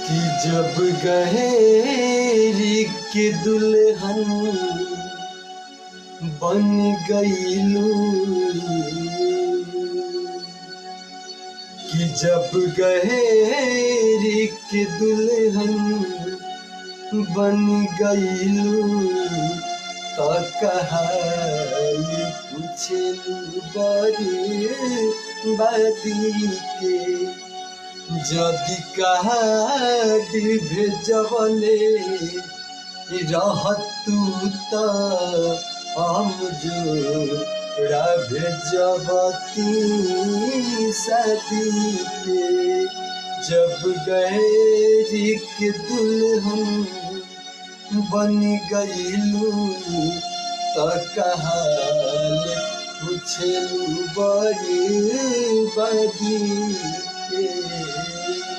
कि जब गहेरी के दुल्हन बन गईलू, कि जब गहेरी के दुल्हन बन गईलू तो कहाई पूछलू बर्बादी के। जदि कार्ड भेजवले रहतू त हम जोड़ा भेजबती शादी के। जब गहेरी के दुल्हन बन गईलू तो कहाल पूछलू बर्बादी